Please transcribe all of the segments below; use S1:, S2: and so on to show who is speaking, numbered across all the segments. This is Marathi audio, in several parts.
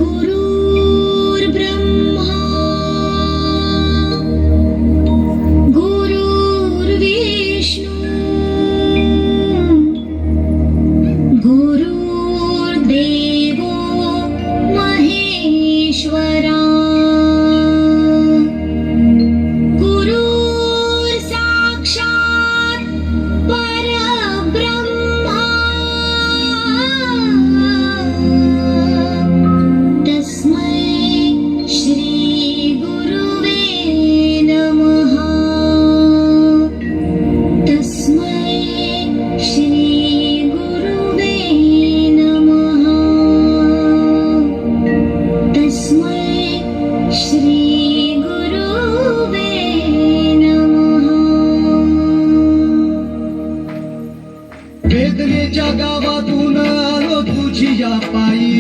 S1: गुरुर्ब्रह्मा गुरुर्विष्णू गुरुर्देवो महेश्वरा गुरुर् साक्षात् परब्रह्मा तस्मै श्री गुरुवे नमः तस्मै श्री गुरुवे नमः तस्मै श्री गुरुवे नमः
S2: वेदनेच्या गावातून आलो तुझी या पायी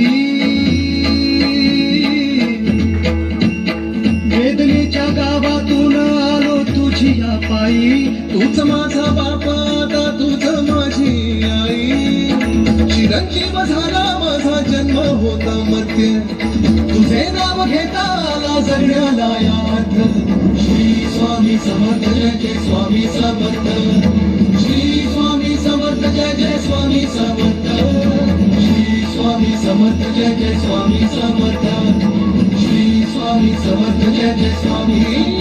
S2: वेदनेच्या गावातून आलो तुझी या पायी तूच माझा बापा आता तूच माझी आई चिरंजीव झाला माझा जन्म होता मध्य तुझे नाव घेता आला जगण्याला या अर्थ श्री स्वामी समर्थ जय जय स्वामी समर्थ श्री स्वामी समर्थ जय जय स्वामी समर्थ श्री स्वामी समर्थ जय जय स्वामी समर्थ श्री स्वामी समर्थ जय जय स्वामी